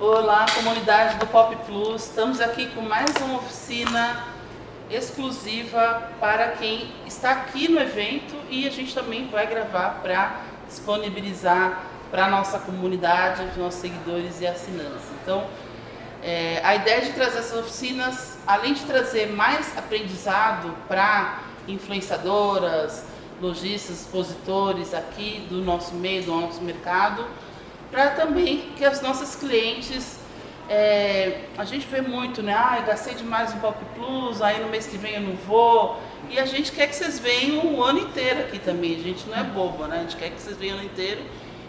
Olá, comunidade do Pop Plus. Estamos aqui com mais uma oficina exclusiva para quem está aqui no evento e a gente também vai gravar para disponibilizar para a nossa comunidade, os nossos seguidores e assinantes. Então, a ideia de trazer essas oficinas, além de trazer mais aprendizado para influenciadoras, lojistas, expositores aqui do nosso meio, do nosso mercado, para também que as nossas clientes, a gente vê muito, né? Gastei demais no Pop Plus, aí no mês que vem eu não vou. E a gente quer que vocês venham o ano inteiro aqui também, a gente não é boba, né? A gente quer que vocês venham o ano inteiro.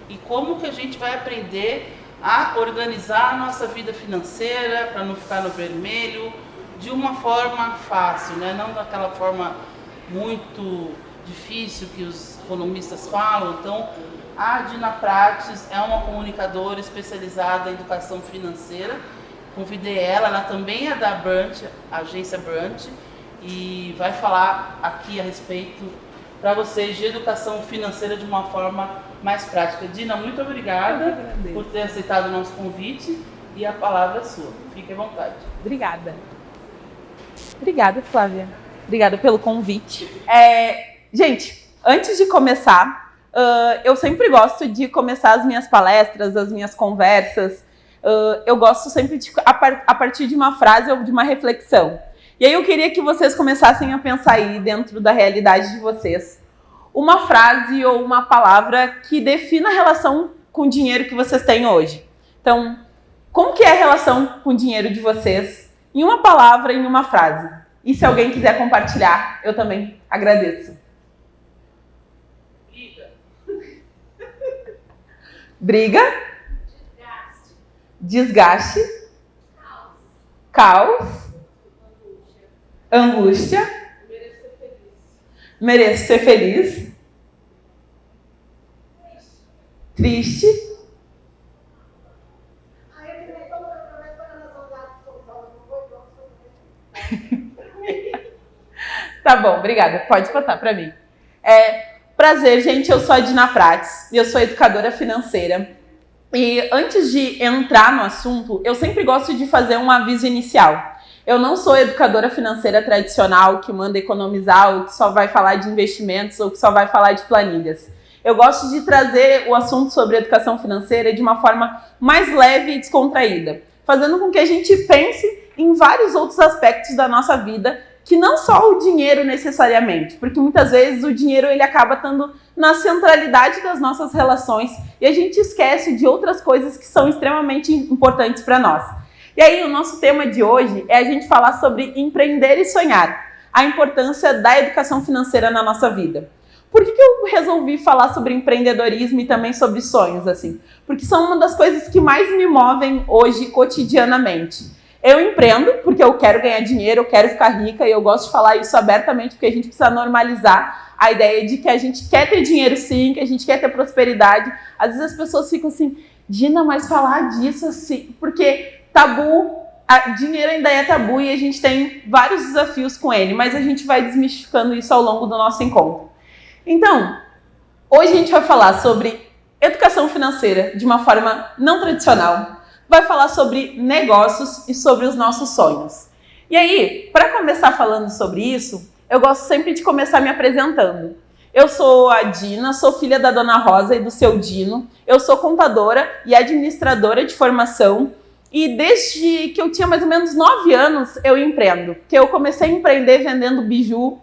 E como que a gente vai aprender a organizar a nossa vida financeira para não ficar no vermelho de uma forma fácil, né? Não daquela forma muito difícil que os economistas falam. Então, a Dina Prates é uma comunicadora especializada em educação financeira. Convidei ela também é da Brant, agência Brant, e vai falar aqui a respeito para vocês de educação financeira de uma forma mais prática. Dina, muito obrigada por ter aceitado o nosso convite e a palavra é sua. Fique à vontade. Obrigada. Obrigada, Flávia. Obrigada pelo convite. Gente, antes de começar, eu sempre gosto de começar as minhas palestras, as minhas conversas. Eu gosto sempre de, a partir de uma frase ou de uma reflexão. E aí eu queria que vocês começassem a pensar aí dentro da realidade de vocês uma frase ou uma palavra que defina a relação com o dinheiro que vocês têm hoje. Então, como que é a relação com o dinheiro de vocês em uma palavra, em uma frase? E se alguém quiser compartilhar, eu também agradeço. Briga. Desgaste. Caos. Angústia. Mereço ser feliz. Triste. Tá bom, obrigada. Pode passar para mim. Prazer, gente. Eu sou a Dina Prates e eu sou educadora financeira. E antes de entrar no assunto, eu sempre gosto de fazer um aviso inicial. Eu não sou educadora financeira tradicional que manda economizar ou que só vai falar de investimentos ou que só vai falar de planilhas. Eu gosto de trazer o assunto sobre educação financeira de uma forma mais leve e descontraída, fazendo com que a gente pense em vários outros aspectos da nossa vida, que não só o dinheiro necessariamente, porque muitas vezes o dinheiro ele acaba estando na centralidade das nossas relações e a gente esquece de outras coisas que são extremamente importantes para nós. E aí o nosso tema de hoje é a gente falar sobre empreender e sonhar, a importância da educação financeira na nossa vida. Por que eu resolvi falar sobre empreendedorismo e também sobre sonhos, assim? Porque são uma das coisas que mais me movem hoje cotidianamente. Eu empreendo porque eu quero ganhar dinheiro, eu quero ficar rica e eu gosto de falar isso abertamente porque a gente precisa normalizar a ideia de que a gente quer ter dinheiro sim, que a gente quer ter prosperidade. Às vezes as pessoas ficam assim, Dina, mas falar disso assim, porque tabu, dinheiro ainda é tabu e a gente tem vários desafios com ele, mas a gente vai desmistificando isso ao longo do nosso encontro. Então, hoje a gente vai falar sobre educação financeira de uma forma não tradicional, vai falar sobre negócios e sobre os nossos sonhos. E aí, para começar falando sobre isso, eu gosto sempre de começar me apresentando. Eu sou a Dina, sou filha da Dona Rosa e do seu Dino, eu sou contadora e administradora de formação e desde que eu tinha mais ou menos 9 anos eu empreendo, porque eu comecei a empreender vendendo biju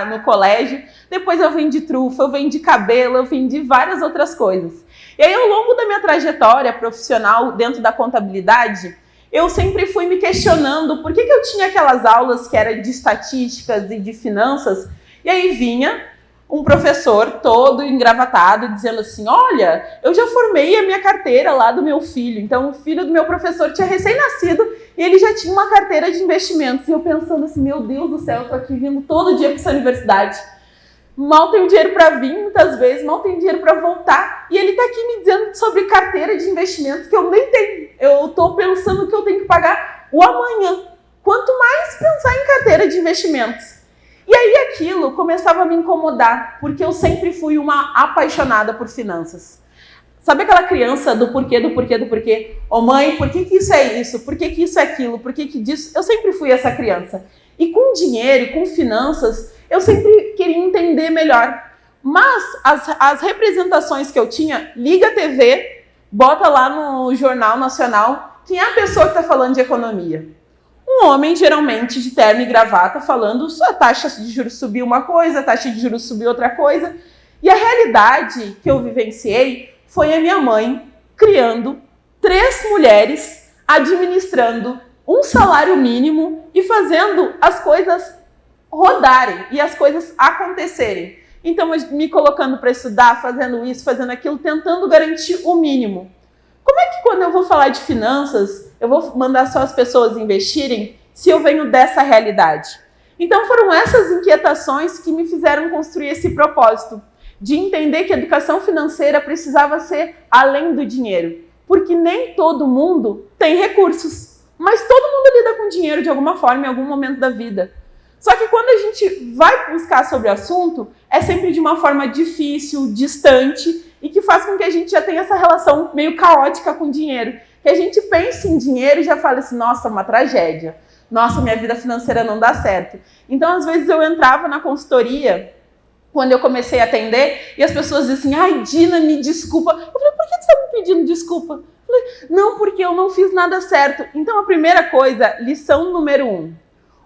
no colégio, depois eu vendi trufa, eu vendi cabelo, eu vendi várias outras coisas. E aí, ao longo da minha trajetória profissional dentro da contabilidade, eu sempre fui me questionando por que eu tinha aquelas aulas que eram de estatísticas e de finanças, e aí vinha um professor todo engravatado dizendo assim, olha, eu já formei a minha carteira lá do meu filho, então o filho do meu professor tinha recém-nascido e ele já tinha uma carteira de investimentos, e eu pensando assim, meu Deus do céu, eu tô aqui vindo todo dia para essa universidade. Mal tenho dinheiro para vir, muitas vezes, mal tenho dinheiro para voltar. E ele está aqui me dizendo sobre carteira de investimentos que eu nem tenho. Eu estou pensando que eu tenho que pagar o amanhã. Quanto mais pensar em carteira de investimentos. E aí aquilo começava a me incomodar, porque eu sempre fui uma apaixonada por finanças. Sabe aquela criança do porquê, do porquê, do porquê? Ô mãe, por que isso é isso? Por que isso é aquilo? Por que disso? Eu sempre fui essa criança. E com dinheiro, e com finanças, eu sempre queria entender melhor. Mas as representações que eu tinha, liga a TV, bota lá no Jornal Nacional, quem é a pessoa que está falando de economia? Um homem, geralmente, de terno e gravata, falando a taxa de juros subiu uma coisa, a taxa de juros subiu outra coisa. E a realidade que eu vivenciei foi a minha mãe criando 3 mulheres, administrando um salário mínimo e fazendo as coisas rodarem e as coisas acontecerem. Então, me colocando para estudar, fazendo isso, fazendo aquilo, tentando garantir o mínimo. Como é que quando eu vou falar de finanças, eu vou mandar só as pessoas investirem se eu venho dessa realidade? Então, foram essas inquietações que me fizeram construir esse propósito de entender que a educação financeira precisava ser além do dinheiro, porque nem todo mundo tem recursos, mas todo mundo lida com dinheiro de alguma forma em algum momento da vida. Só que quando a gente vai buscar sobre o assunto, é sempre de uma forma difícil, distante, e que faz com que a gente já tenha essa relação meio caótica com o dinheiro. Que a gente pensa em dinheiro e já fala assim, nossa, uma tragédia. Nossa, minha vida financeira não dá certo. Então, às vezes, eu entrava na consultoria, quando eu comecei a atender, e as pessoas diziam assim, ai, Dina, me desculpa. Eu falei, por que você está me pedindo desculpa? Eu falei, não, porque eu não fiz nada certo. Então, a primeira coisa, lição número 1.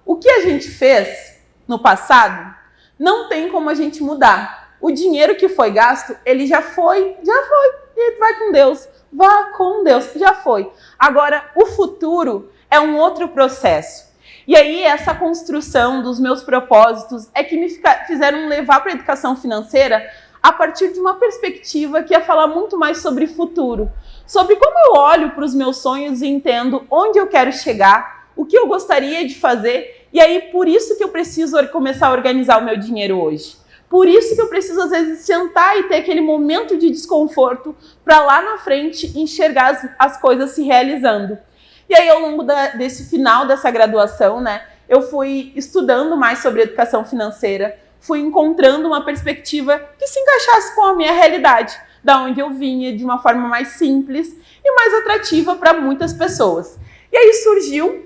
O que a gente fez no passado, não tem como a gente mudar. O dinheiro que foi gasto, ele já foi. E vai com Deus. Vá com Deus, já foi. Agora, o futuro é um outro processo. E aí, essa construção dos meus propósitos é que me fizeram levar para a educação financeira a partir de uma perspectiva que ia falar muito mais sobre futuro. Sobre como eu olho para os meus sonhos e entendo onde eu quero chegar, o que eu gostaria de fazer. E aí, por isso que eu preciso começar a organizar o meu dinheiro hoje. Por isso que eu preciso, às vezes, sentar e ter aquele momento de desconforto para lá na frente enxergar as coisas se realizando. E aí, ao longo desse final dessa graduação, né, eu fui estudando mais sobre educação financeira, fui encontrando uma perspectiva que se encaixasse com a minha realidade, da onde eu vinha, de uma forma mais simples e mais atrativa para muitas pessoas. E aí surgiu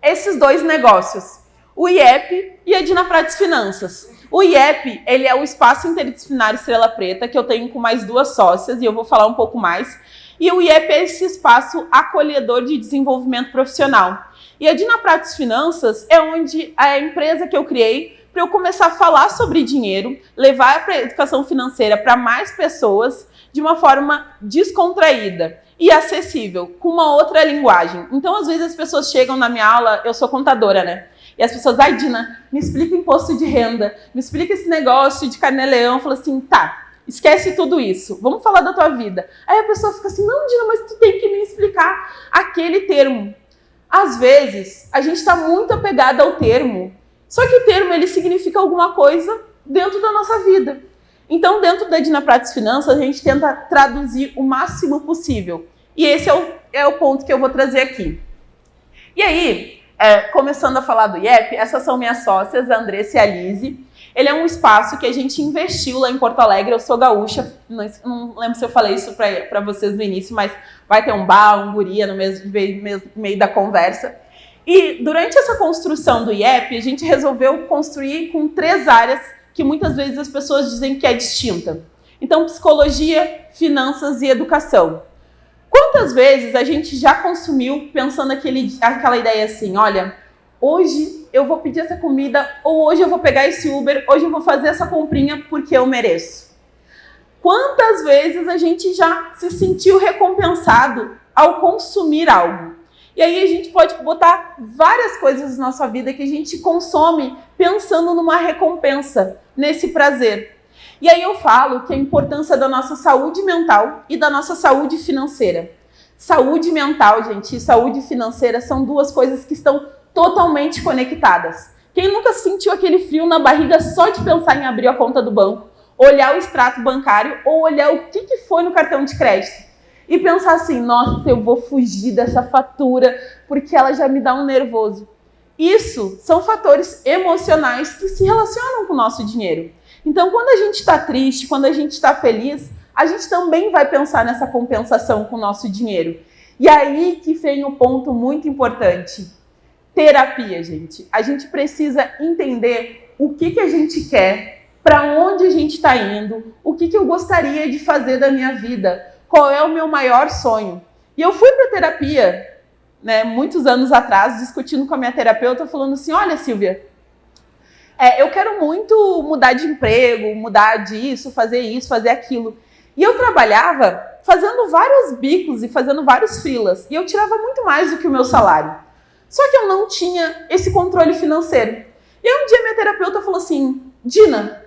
esses 2 negócios, o IEP e a Dinaprates Finanças. O IEP, ele é o Espaço Interdisciplinar Estrela Preta, que eu tenho com mais 2 sócias, e eu vou falar um pouco mais. E o IEP é esse espaço acolhedor de desenvolvimento profissional. E a Dinaprates Finanças é onde a empresa que eu criei para eu começar a falar sobre dinheiro, levar a educação financeira para mais pessoas de uma forma descontraída e acessível, com uma outra linguagem. Então, às vezes, as pessoas chegam na minha aula, eu sou contadora, né? E as pessoas, ai, Dina, me explica o imposto de renda, me explica esse negócio de carnê-leão. Eu falo assim, tá, esquece tudo isso, vamos falar da tua vida. Aí a pessoa fica assim, não, Dina, mas tu tem que me explicar aquele termo. Às vezes, a gente está muito apegada ao termo, só que o termo, ele significa alguma coisa dentro da nossa vida. Então, dentro da Dinaprates Finanças, a gente tenta traduzir o máximo possível. E esse é o ponto que eu vou trazer aqui. E aí, começando a falar do IEP, essas são minhas sócias, a Andressa e a Lise. Ele é um espaço que a gente investiu lá em Porto Alegre. Eu sou gaúcha, não lembro se eu falei isso para vocês no início, mas vai ter um bar, um guria no meio da conversa. E durante essa construção do IEP, a gente resolveu construir com 3 áreas que muitas vezes as pessoas dizem que é distinta. Então, psicologia, finanças e educação. Quantas vezes a gente já consumiu pensando aquela ideia assim, olha, hoje eu vou pedir essa comida, ou hoje eu vou pegar esse Uber, hoje eu vou fazer essa comprinha porque eu mereço. Quantas vezes a gente já se sentiu recompensado ao consumir algo? E aí a gente pode botar várias coisas na nossa vida que a gente consome pensando numa recompensa, nesse prazer. E aí eu falo que a importância da nossa saúde mental e da nossa saúde financeira. Saúde mental, gente, e saúde financeira são 2 coisas que estão totalmente conectadas. Quem nunca sentiu aquele frio na barriga só de pensar em abrir a conta do banco, olhar o extrato bancário ou olhar o que foi no cartão de crédito? E pensar assim, nossa, eu vou fugir dessa fatura porque ela já me dá um nervoso. Isso são fatores emocionais que se relacionam com o nosso dinheiro. Então, quando a gente está triste, quando a gente está feliz, a gente também vai pensar nessa compensação com o nosso dinheiro. E aí que vem o ponto muito importante. Terapia, gente. A gente precisa entender o que a gente quer, para onde a gente está indo, o que eu gostaria de fazer da minha vida, qual é o meu maior sonho. E eu fui para terapia, né, muitos anos atrás, discutindo com a minha terapeuta, falando assim, olha, Silvia, eu quero muito mudar de emprego, mudar disso, fazer aquilo. E eu trabalhava fazendo vários bicos e fazendo vários freelas, e eu tirava muito mais do que o meu salário. Só que eu não tinha esse controle financeiro. E aí um dia minha terapeuta falou assim, Dina,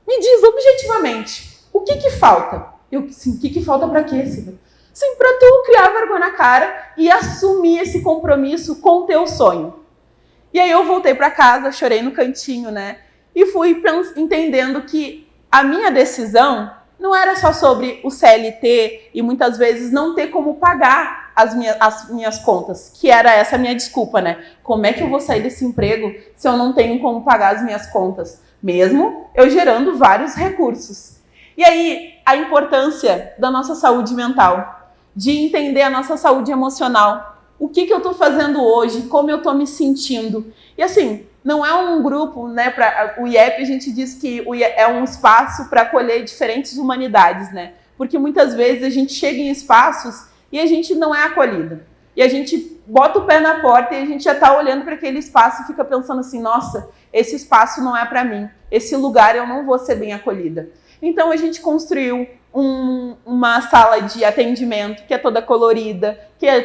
me diz objetivamente, o que falta? Eu, assim, o que falta para quê, Silvia? Sim, para tu criar vergonha na cara e assumir esse compromisso com o teu sonho. E aí eu voltei para casa, chorei no cantinho, né? E fui entendendo que a minha decisão não era só sobre o CLT e muitas vezes não ter como pagar as minhas contas, que era essa a minha desculpa, né? Como é que eu vou sair desse emprego se eu não tenho como pagar as minhas contas? Mesmo eu gerando vários recursos. E aí, a importância da nossa saúde mental, de entender a nossa saúde emocional. O que eu estou fazendo hoje, como eu estou me sentindo. E assim, não é um grupo, né? O IEP, a gente diz que é um espaço para acolher diferentes humanidades, né? Porque muitas vezes a gente chega em espaços e a gente não é acolhida. E a gente bota o pé na porta e a gente já está olhando para aquele espaço e fica pensando assim, nossa, esse espaço não é para mim. Esse lugar eu não vou ser bem acolhida. Então a gente construiu uma sala de atendimento que é toda colorida,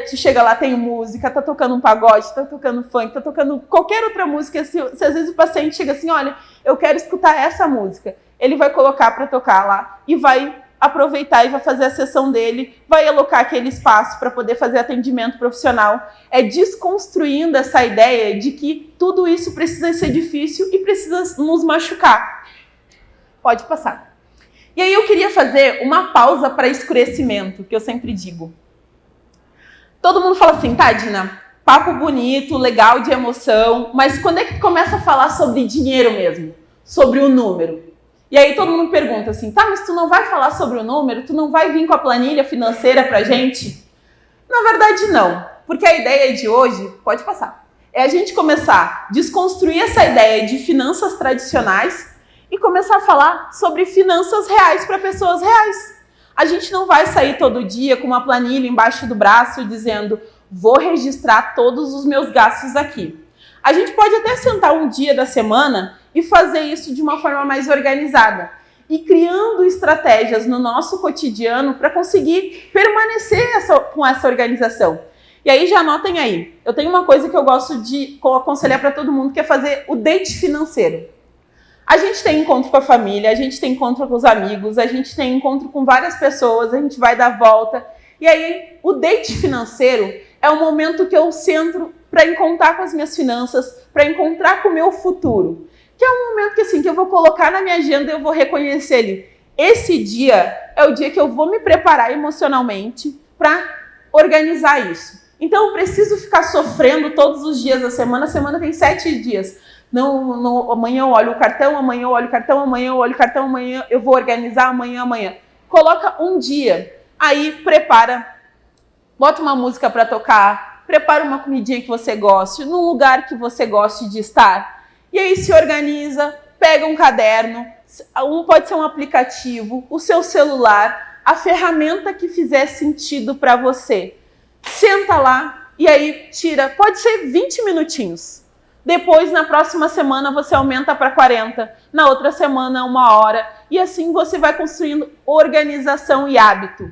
tu chega lá, tem música, tá tocando um pagode, tá tocando funk, tá tocando qualquer outra música. Se às vezes o paciente chega assim, olha, eu quero escutar essa música, ele vai colocar para tocar lá e vai aproveitar e vai fazer a sessão dele, vai alocar aquele espaço para poder fazer atendimento profissional. É desconstruindo essa ideia de que tudo isso precisa ser difícil e precisa nos machucar. Pode passar. E aí eu queria fazer uma pausa para escurecimento, que eu sempre digo. Todo mundo fala assim, tá, Dina, papo bonito, legal, de emoção, mas quando é que tu começa a falar sobre dinheiro mesmo? Sobre o número? E aí todo mundo pergunta assim, tá, mas tu não vai falar sobre o número? Tu não vai vir com a planilha financeira pra gente? Na verdade, não. Porque a ideia de hoje, pode passar, é a gente começar a desconstruir essa ideia de finanças tradicionais e começar a falar sobre finanças reais para pessoas reais. A gente não vai sair todo dia com uma planilha embaixo do braço dizendo, vou registrar todos os meus gastos aqui. A gente pode até sentar um dia da semana e fazer isso de uma forma mais organizada e criando estratégias no nosso cotidiano para conseguir permanecer com essa organização. E aí já anotem aí, eu tenho uma coisa que eu gosto de aconselhar para todo mundo, que é fazer o date financeiro. A gente tem encontro com a família, a gente tem encontro com os amigos, a gente tem encontro com várias pessoas, a gente vai dar volta. E aí, o date financeiro é o momento que eu centro para encontrar com as minhas finanças, para encontrar com o meu futuro. Que é um momento que, assim, que eu vou colocar na minha agenda e eu vou reconhecer ali. Esse dia é o dia que eu vou me preparar emocionalmente para organizar isso. Então, eu preciso ficar sofrendo todos os dias da semana. A semana tem 7 dias. Não, amanhã eu olho o cartão, amanhã eu olho o cartão, amanhã eu olho o cartão, amanhã eu vou organizar, amanhã. Coloca um dia, aí prepara, bota uma música para tocar, prepara uma comidinha que você goste, num lugar que você goste de estar. E aí se organiza, pega um caderno, pode ser um aplicativo, o seu celular, a ferramenta que fizer sentido para você. Senta lá e aí tira, pode ser 20 minutinhos. Depois, na próxima semana, você aumenta para 40, na outra semana, 1 hora, e assim você vai construindo organização e hábito.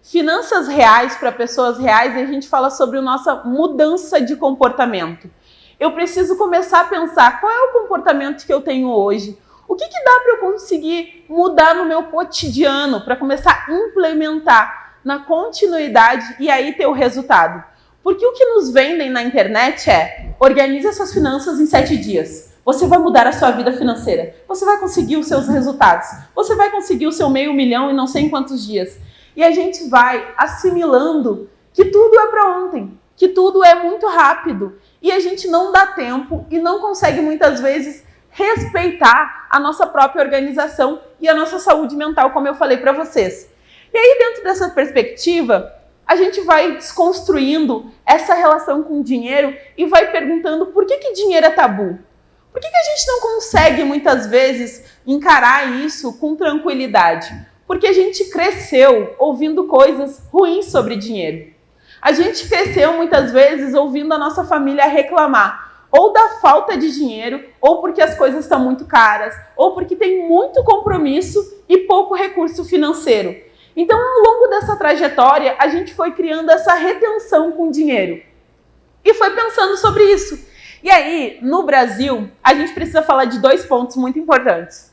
Finanças reais para pessoas reais, a gente fala sobre a nossa mudança de comportamento. Eu preciso começar a pensar qual é o comportamento que eu tenho hoje, o que dá para eu conseguir mudar no meu cotidiano, para começar a implementar na continuidade e aí ter o resultado. Porque o que nos vendem na internet é, organize as suas finanças em 7 dias. Você vai mudar a sua vida financeira. Você vai conseguir os seus resultados. Você vai conseguir o seu 500 mil em não sei em quantos dias. E a gente vai assimilando que tudo é para ontem, que tudo é muito rápido. E a gente não dá tempo e não consegue muitas vezes respeitar a nossa própria organização e a nossa saúde mental, como eu falei para vocês. E aí, dentro dessa perspectiva, a gente vai desconstruindo essa relação com o dinheiro e vai perguntando por que dinheiro é tabu? Por que a gente não consegue, muitas vezes, encarar isso com tranquilidade? Porque a gente cresceu ouvindo coisas ruins sobre dinheiro. A gente cresceu, muitas vezes, ouvindo a nossa família reclamar ou da falta de dinheiro, ou porque as coisas estão muito caras, ou porque tem muito compromisso e pouco recurso financeiro. Então, ao longo dessa trajetória, a gente foi criando essa retenção com o dinheiro. E foi pensando sobre isso. E aí, no Brasil, a gente precisa falar de 2 pontos muito importantes.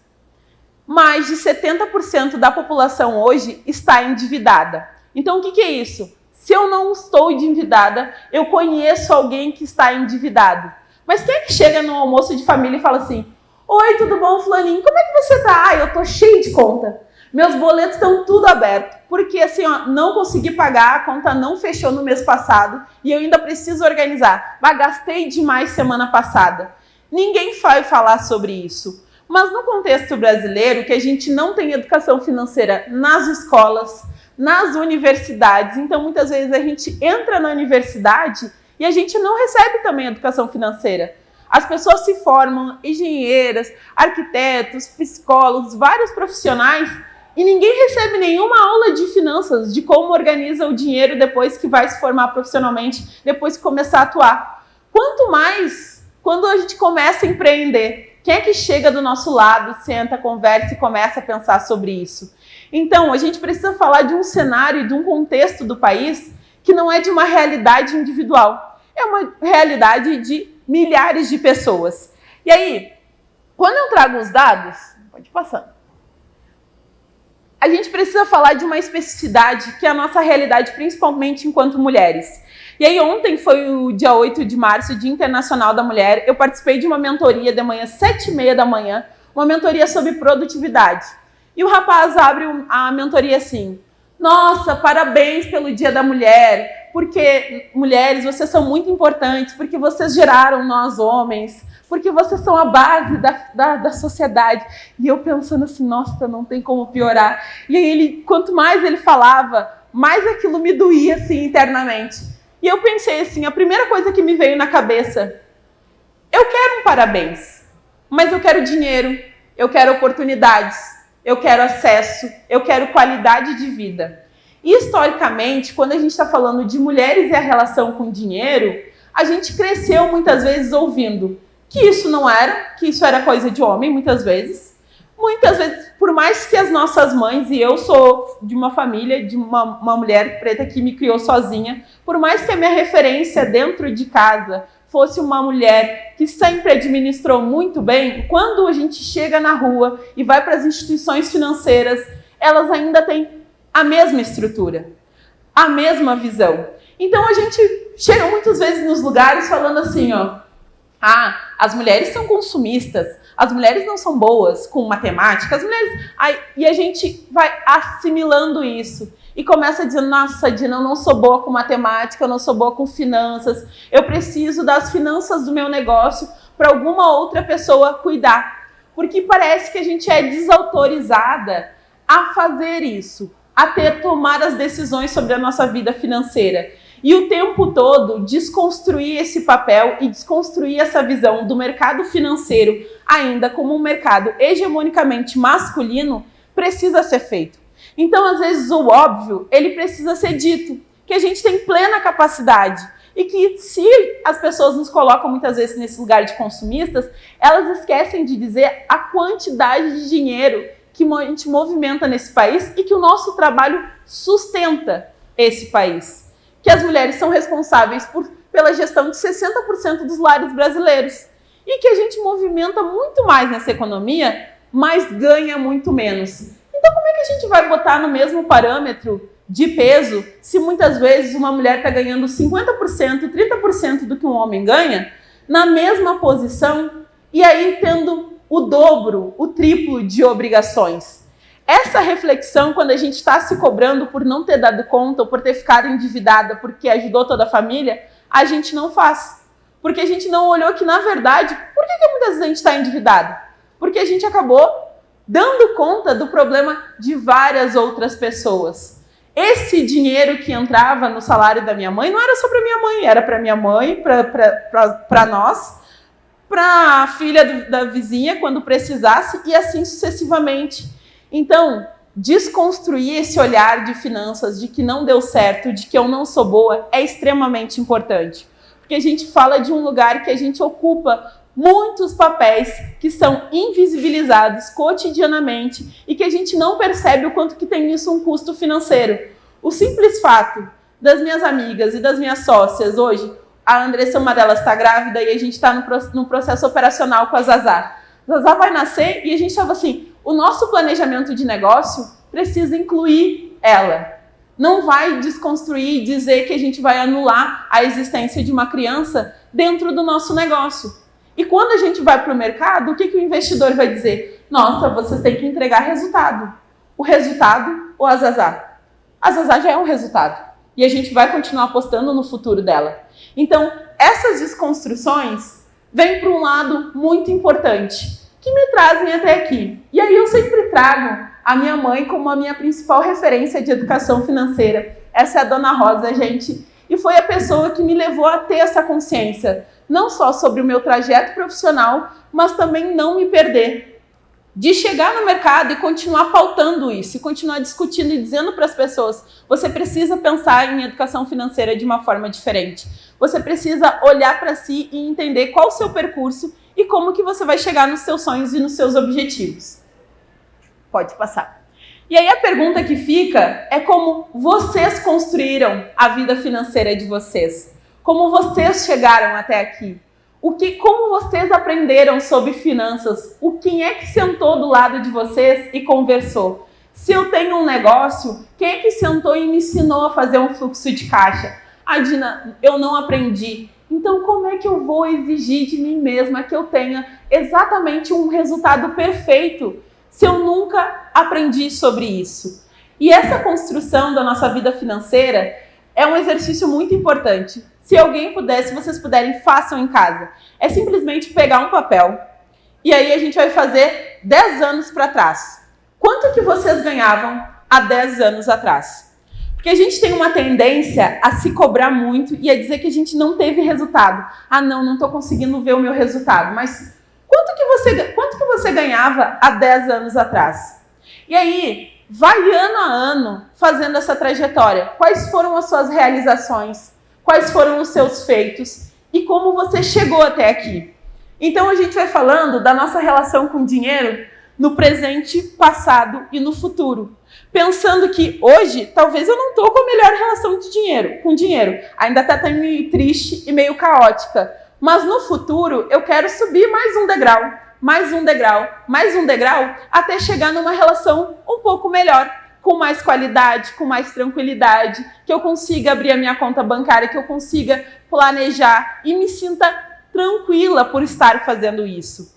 Mais de 70% da população hoje está endividada. Então, o que é isso? Se eu não estou endividada, eu conheço alguém que está endividado. Mas quem é que chega no almoço de família e fala assim: oi, tudo bom, fulaninho? Como é que você tá? Ah, eu tô cheio de conta. Meus boletos estão tudo aberto. Porque assim, não consegui pagar, a conta não fechou no mês passado e eu ainda preciso organizar. Mas gastei demais semana passada. Ninguém vai falar sobre isso. Mas no contexto brasileiro, que a gente não tem educação financeira nas escolas, nas universidades, então muitas vezes a gente entra na universidade e a gente não recebe também educação financeira. As pessoas se formam, engenheiras, arquitetos, psicólogos, vários profissionais, e ninguém recebe nenhuma aula de finanças, de como organiza o dinheiro depois que vai se formar profissionalmente, depois que começar a atuar. Quanto mais quando a gente começa a empreender. Quem é que chega do nosso lado, senta, conversa e começa a pensar sobre isso? Então, a gente precisa falar de um cenário, de um contexto do país que não é de uma realidade individual. É uma realidade de milhares de pessoas. E aí, quando eu trago os dados, pode passar. A gente precisa falar de uma especificidade que é a nossa realidade, principalmente enquanto mulheres. E aí ontem foi o dia 8 de março, Dia Internacional da Mulher. Eu participei de uma mentoria de manhã, 7h30 da manhã, uma mentoria sobre produtividade. E o rapaz abre a mentoria assim: nossa, parabéns pelo Dia da Mulher, porque mulheres, vocês são muito importantes, porque vocês geraram nós homens, porque vocês são a base da sociedade. E eu pensando assim, nossa, não tem como piorar. E aí ele, quanto mais ele falava, mais aquilo me doía assim internamente. E eu pensei assim, a primeira coisa que me veio na cabeça: eu quero um parabéns, mas eu quero dinheiro, eu quero oportunidades, eu quero acesso, eu quero qualidade de vida. E historicamente, quando a gente está falando de mulheres e a relação com dinheiro, a gente cresceu muitas vezes ouvindo que isso não era, que isso era coisa de homem, muitas vezes. Muitas vezes, por mais que as nossas mães, e eu sou de uma família, de uma mulher preta que me criou sozinha, por mais que a minha referência dentro de casa fosse uma mulher que sempre administrou muito bem, quando a gente chega na rua e vai para as instituições financeiras, elas ainda têm a mesma estrutura, a mesma visão. Então a gente chega muitas vezes nos lugares falando assim, ó: ah, as mulheres são consumistas, as mulheres não são boas com matemática, as mulheres... E a gente vai assimilando isso e começa a dizer: nossa, Dina, eu não sou boa com matemática, eu não sou boa com finanças, eu preciso das finanças do meu negócio para alguma outra pessoa cuidar. Porque parece que a gente é desautorizada a fazer isso, a tomar as decisões sobre a nossa vida financeira. E o tempo todo desconstruir esse papel e desconstruir essa visão do mercado financeiro ainda como um mercado hegemonicamente masculino precisa ser feito. Então, às vezes, o óbvio, ele precisa ser dito, que a gente tem plena capacidade e que se as pessoas nos colocam muitas vezes nesse lugar de consumistas, elas esquecem de dizer a quantidade de dinheiro que a gente movimenta nesse país e que o nosso trabalho sustenta esse país. Que as mulheres são responsáveis pela gestão de 60% dos lares brasileiros. E que a gente movimenta muito mais nessa economia, mas ganha muito menos. Então, como é que a gente vai botar no mesmo parâmetro de peso se muitas vezes uma mulher está ganhando 50%, 30% do que um homem ganha, na mesma posição, e aí tendo o dobro, o triplo de obrigações? Essa reflexão, quando a gente está se cobrando por não ter dado conta ou por ter ficado endividada porque ajudou toda a família, a gente não faz. Porque a gente não olhou que, na verdade, por que que muitas vezes a gente está endividado? Porque a gente acabou dando conta do problema de várias outras pessoas. Esse dinheiro que entrava no salário da minha mãe não era só para minha mãe, era para minha mãe, para nós, para a filha da vizinha quando precisasse e assim sucessivamente. Então, desconstruir esse olhar de finanças, de que não deu certo, de que eu não sou boa, é extremamente importante. Porque a gente fala de um lugar que a gente ocupa muitos papéis que são invisibilizados cotidianamente e que a gente não percebe o quanto que tem isso um custo financeiro. O simples fato das minhas amigas e das minhas sócias hoje, a Andressa, uma delas está grávida e a gente está no processo operacional com a Zazá. Zazá vai nascer e a gente estava assim, o nosso planejamento de negócio precisa incluir ela. Não vai desconstruir e dizer que a gente vai anular a existência de uma criança dentro do nosso negócio. E quando a gente vai para o mercado, o que o investidor vai dizer? Nossa, vocês têm que entregar resultado. O resultado ou a Zazá? A Zazá já é um resultado. E a gente vai continuar apostando no futuro dela. Então, essas desconstruções vêm para um lado muito importante, que me trazem até aqui. E aí eu sempre trago a minha mãe como a minha principal referência de educação financeira. Essa é a Dona Rosa, gente. E foi a pessoa que me levou a ter essa consciência, não só sobre o meu trajeto profissional, mas também não me perder. De chegar no mercado e continuar pautando isso, e continuar discutindo e dizendo para as pessoas, você precisa pensar em educação financeira de uma forma diferente. Você precisa olhar para si e entender qual o seu percurso e como que você vai chegar nos seus sonhos e nos seus objetivos. Pode passar. E aí a pergunta que fica é como vocês construíram a vida financeira de vocês. Como vocês chegaram até aqui. Como vocês aprenderam sobre finanças? Quem é que sentou do lado de vocês e conversou? Se eu tenho um negócio, quem é que sentou e me ensinou a fazer um fluxo de caixa? Ah, Dina, eu não aprendi. Então, como é que eu vou exigir de mim mesma que eu tenha exatamente um resultado perfeito se eu nunca aprendi sobre isso? E essa construção da nossa vida financeira é um exercício muito importante. Se alguém puder, se vocês puderem, façam em casa. É simplesmente pegar um papel e aí a gente vai fazer 10 anos para trás. Quanto que vocês ganhavam há 10 anos atrás? Porque a gente tem uma tendência a se cobrar muito e a dizer que a gente não teve resultado. Ah, não estou conseguindo ver o meu resultado. Mas quanto que você ganhava há 10 anos atrás? E aí, vai ano a ano fazendo essa trajetória. Quais foram as suas realizações? Quais foram os seus feitos? E como você chegou até aqui? Então, a gente vai falando da nossa relação com o dinheiro no presente, passado e no futuro. Pensando que hoje, talvez eu não estou com a melhor relação com dinheiro. Ainda está meio triste e meio caótica. Mas no futuro, eu quero subir mais um degrau, mais um degrau, mais um degrau, até chegar numa relação um pouco melhor, com mais qualidade, com mais tranquilidade, que eu consiga abrir a minha conta bancária, que eu consiga planejar e me sinta tranquila por estar fazendo isso.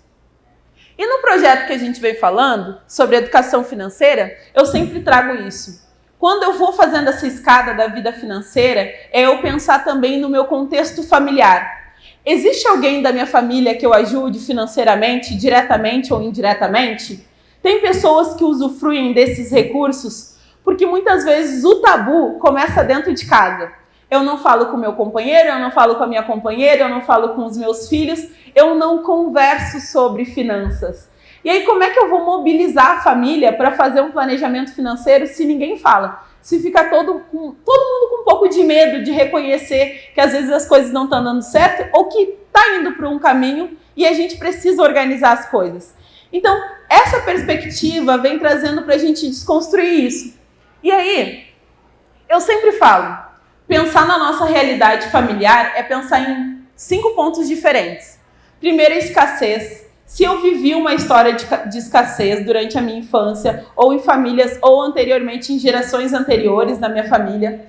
E no projeto que a gente veio falando sobre educação financeira, eu sempre trago isso. Quando eu vou fazendo essa escada da vida financeira, é eu pensar também no meu contexto familiar. Existe alguém da minha família que eu ajude financeiramente, diretamente ou indiretamente? Tem pessoas que usufruem desses recursos porque muitas vezes o tabu começa dentro de casa. Eu não falo com meu companheiro, eu não falo com a minha companheira, eu não falo com os meus filhos, eu não converso sobre finanças. E aí como é que eu vou mobilizar a família para fazer um planejamento financeiro se ninguém fala? Se fica todo mundo com um pouco de medo de reconhecer que às vezes as coisas não estão dando certo ou que está indo para um caminho e a gente precisa organizar as coisas. Então, essa perspectiva vem trazendo para a gente desconstruir isso. E aí, eu sempre falo, pensar na nossa realidade familiar é pensar em 5 pontos diferentes. Primeiro, a escassez. Se eu vivi uma história de escassez durante a minha infância, ou em famílias, ou anteriormente em gerações anteriores da minha família,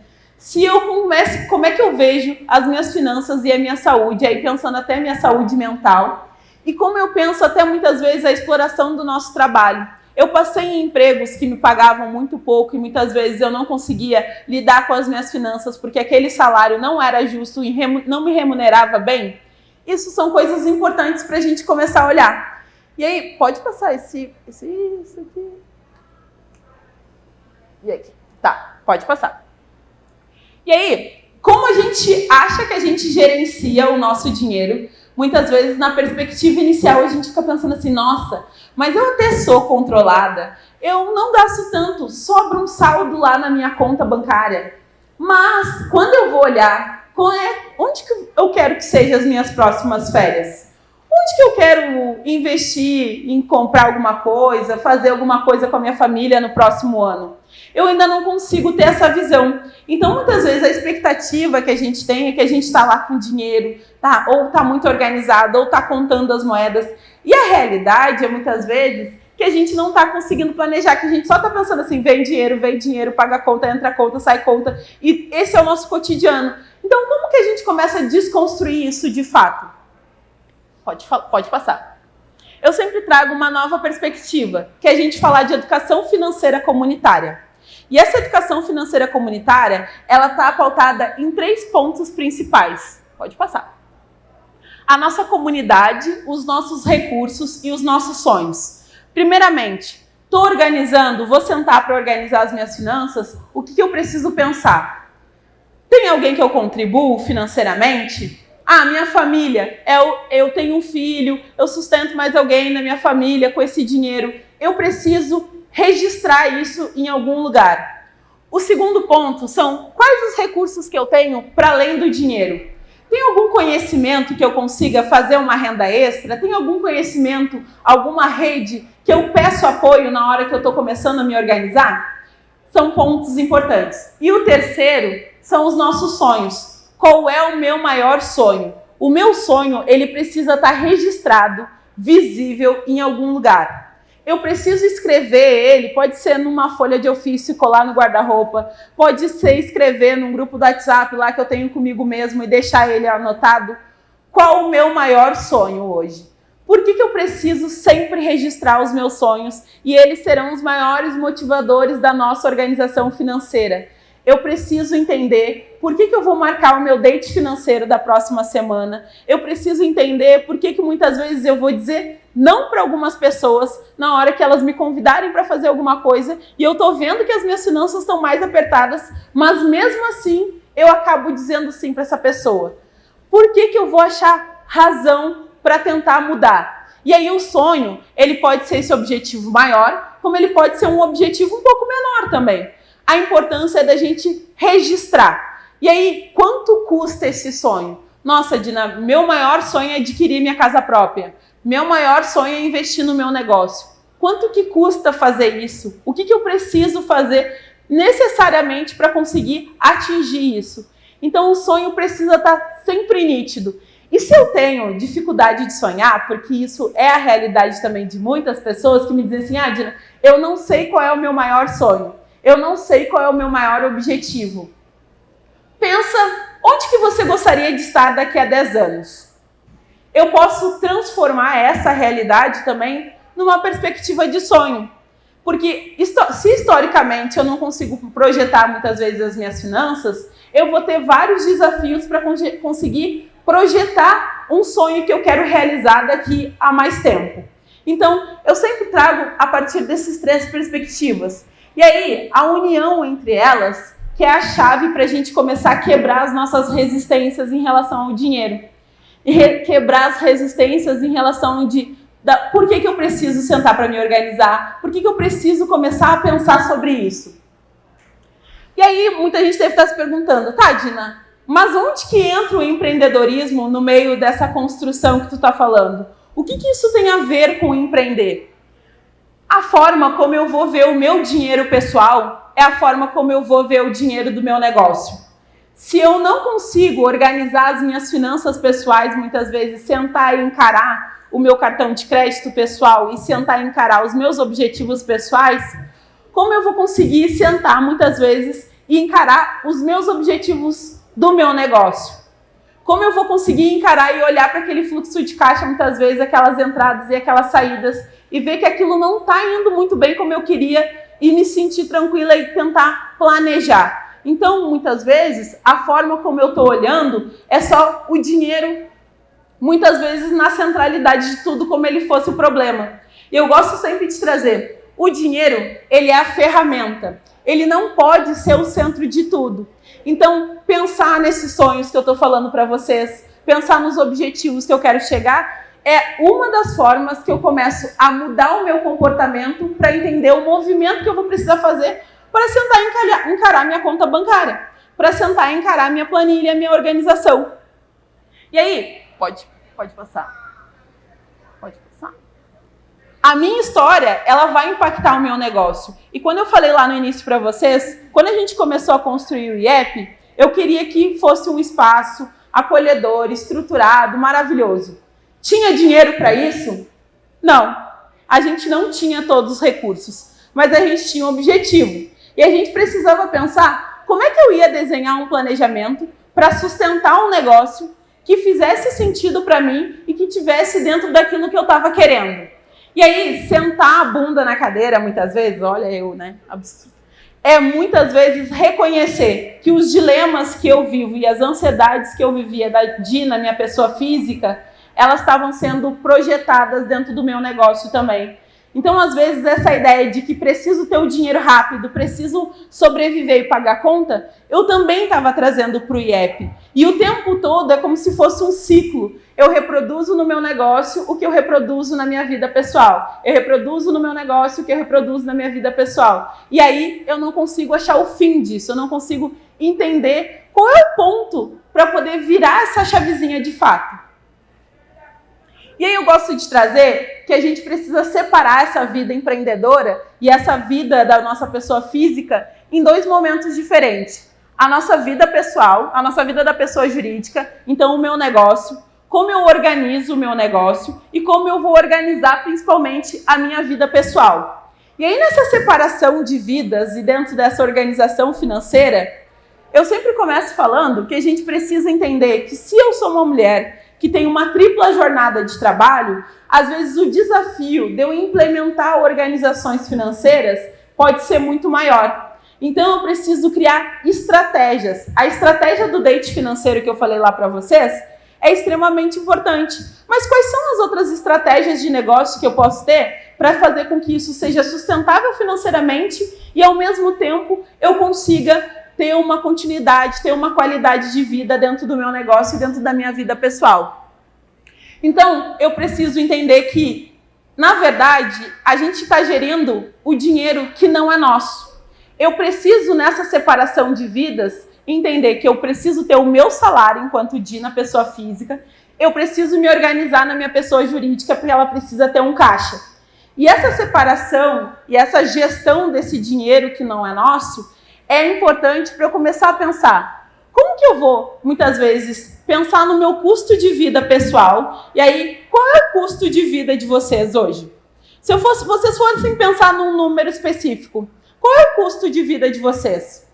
como é que eu vejo as minhas finanças e a minha saúde, aí pensando até a minha saúde mental, e como eu penso até muitas vezes a exploração do nosso trabalho. Eu passei em empregos que me pagavam muito pouco e muitas vezes eu não conseguia lidar com as minhas finanças porque aquele salário não era justo e não me remunerava bem. isso são coisas importantes para a gente começar a olhar. E aí, pode passar isso aqui. E aqui. Tá, pode passar. E aí, como a gente acha que a gente gerencia o nosso dinheiro, muitas vezes na perspectiva inicial a gente fica pensando assim, nossa, mas eu até sou controlada, eu não gasto tanto, sobra um saldo lá na minha conta bancária. Mas quando eu vou olhar, onde que eu quero que sejam as minhas próximas férias? Onde que eu quero investir em comprar alguma coisa, fazer alguma coisa com a minha família no próximo ano? Eu ainda não consigo ter essa visão. Então, muitas vezes, a expectativa que a gente tem é que a gente está lá com dinheiro, tá? Ou está muito organizado, ou está contando as moedas. E a realidade é, muitas vezes, que a gente não está conseguindo planejar, que a gente só está pensando assim, vem dinheiro, paga a conta, entra a conta, sai conta. E esse é o nosso cotidiano. Então, como que a gente começa a desconstruir isso de fato? Pode passar. Eu sempre trago uma nova perspectiva, que é a gente falar de educação financeira comunitária. E essa educação financeira comunitária, ela está pautada em 3 pontos principais. Pode passar. A nossa comunidade, os nossos recursos e os nossos sonhos. Primeiramente, estou organizando, vou sentar para organizar as minhas finanças, o que eu preciso pensar? Tem alguém que eu contribuo financeiramente? Minha família, eu tenho um filho, eu sustento mais alguém na minha família com esse dinheiro. Eu preciso registrar isso em algum lugar. O segundo ponto são quais os recursos que eu tenho para além do dinheiro. Tem algum conhecimento que eu consiga fazer uma renda extra? Tem algum conhecimento, alguma rede que eu peço apoio na hora que eu estou começando a me organizar? São pontos importantes. E o terceiro são os nossos sonhos. Qual é o meu maior sonho? O meu sonho, ele precisa estar registrado, visível em algum lugar. Eu preciso escrever ele, pode ser numa folha de ofício, colar no guarda-roupa, pode ser escrever num grupo do WhatsApp lá que eu tenho comigo mesmo e deixar ele anotado. Qual o meu maior sonho hoje? Por que eu preciso sempre registrar os meus sonhos e eles serão os maiores motivadores da nossa organização financeira? Eu preciso entender por que eu vou marcar o meu date financeiro da próxima semana. Eu preciso entender por que muitas vezes eu vou dizer não para algumas pessoas na hora que elas me convidarem para fazer alguma coisa e eu estou vendo que as minhas finanças estão mais apertadas, mas mesmo assim eu acabo dizendo sim para essa pessoa. Por que eu vou achar razão para tentar mudar? E aí o sonho, ele pode ser esse objetivo maior, como ele pode ser um objetivo um pouco menor também. A importância é da gente registrar. E aí, quanto custa esse sonho? Nossa, Dina, meu maior sonho é adquirir minha casa própria. Meu maior sonho é investir no meu negócio. Quanto que custa fazer isso? O que eu preciso fazer necessariamente para conseguir atingir isso? Então, o sonho precisa estar sempre nítido. E se eu tenho dificuldade de sonhar, porque isso é a realidade também de muitas pessoas que me dizem assim, Dina, eu não sei qual é o meu maior sonho. Eu não sei qual é o meu maior objetivo. Pensa, onde que você gostaria de estar daqui a 10 anos? Eu posso transformar essa realidade também numa perspectiva de sonho. Porque se historicamente eu não consigo projetar muitas vezes as minhas finanças, eu vou ter vários desafios para conseguir projetar um sonho que eu quero realizar daqui a mais tempo. Então, eu sempre trago a partir dessas 3 perspectivas. E aí, a união entre elas, que é a chave para a gente começar a quebrar as nossas resistências em relação ao dinheiro. E quebrar as resistências em relação por que eu preciso sentar para me organizar? Por que eu preciso começar a pensar sobre isso? E aí, muita gente deve estar se perguntando, tá, Dina, mas onde que entra o empreendedorismo no meio dessa construção que tu está falando? O que isso tem a ver com empreender? A forma como eu vou ver o meu dinheiro pessoal é a forma como eu vou ver o dinheiro do meu negócio. Se eu não consigo organizar as minhas finanças pessoais, muitas vezes sentar e encarar o meu cartão de crédito pessoal e sentar e encarar os meus objetivos pessoais, como eu vou conseguir sentar muitas vezes e encarar os meus objetivos do meu negócio? Como eu vou conseguir encarar e olhar para aquele fluxo de caixa, muitas vezes, aquelas entradas e aquelas saídas, e ver que aquilo não está indo muito bem como eu queria e me sentir tranquila e tentar planejar. Então, muitas vezes, a forma como eu estou olhando é só o dinheiro muitas vezes na centralidade de tudo como ele fosse o problema. E eu gosto sempre de trazer, o dinheiro, ele é a ferramenta. Ele não pode ser o centro de tudo. Então, pensar nesses sonhos que eu estou falando para vocês, pensar nos objetivos que eu quero chegar, é uma das formas que eu começo a mudar o meu comportamento para entender o movimento que eu vou precisar fazer para sentar e encarar minha conta bancária, para sentar e encarar minha planilha, minha organização. E aí, pode passar. Pode passar. A minha história, ela vai impactar o meu negócio. E quando eu falei lá no início para vocês, quando a gente começou a construir o IEP, eu queria que fosse um espaço acolhedor, estruturado, maravilhoso. Tinha dinheiro para isso? Não. A gente não tinha todos os recursos, mas a gente tinha um objetivo. E a gente precisava pensar como é que eu ia desenhar um planejamento para sustentar um negócio que fizesse sentido para mim e que tivesse dentro daquilo que eu estava querendo. E aí, sentar a bunda na cadeira, muitas vezes, olha eu, né? Absurdo. É muitas vezes reconhecer que os dilemas que eu vivo e as ansiedades que eu vivia da Dina, minha pessoa física, elas estavam sendo projetadas dentro do meu negócio também. Então, às vezes, essa ideia de que preciso ter o dinheiro rápido, preciso sobreviver e pagar conta, eu também estava trazendo para o IEP. E o tempo todo é como se fosse um ciclo. Eu reproduzo no meu negócio o que eu reproduzo na minha vida pessoal. Eu reproduzo no meu negócio o que eu reproduzo na minha vida pessoal. E aí, eu não consigo achar o fim disso. Eu não consigo entender qual é o ponto para poder virar essa chavezinha de fato. E aí eu gosto de trazer que a gente precisa separar essa vida empreendedora e essa vida da nossa pessoa física em dois momentos diferentes. A nossa vida pessoal, a nossa vida da pessoa jurídica, então o meu negócio, como eu organizo o meu negócio e como eu vou organizar principalmente a minha vida pessoal. E aí nessa separação de vidas e dentro dessa organização financeira, eu sempre começo falando que a gente precisa entender que se eu sou uma mulher que tem uma tripla jornada de trabalho, às vezes o desafio de eu implementar organizações financeiras pode ser muito maior. Então eu preciso criar estratégias. A estratégia do date financeiro que eu falei lá para vocês é extremamente importante. Mas quais são as outras estratégias de negócio que eu posso ter para fazer com que isso seja sustentável financeiramente e ao mesmo tempo eu consiga ter uma continuidade, ter uma qualidade de vida dentro do meu negócio e dentro da minha vida pessoal. Então, eu preciso entender que, na verdade, a gente está gerindo o dinheiro que não é nosso. Eu preciso, nessa separação de vidas, entender que eu preciso ter o meu salário enquanto Dina, pessoa física, eu preciso me organizar na minha pessoa jurídica porque ela precisa ter um caixa. E essa separação e essa gestão desse dinheiro que não é nosso é importante para eu começar a pensar como que eu vou, muitas vezes, pensar no meu custo de vida pessoal. E aí, qual é o custo de vida de vocês hoje? Se vocês fossem pensar num número específico, qual é o custo de vida de vocês?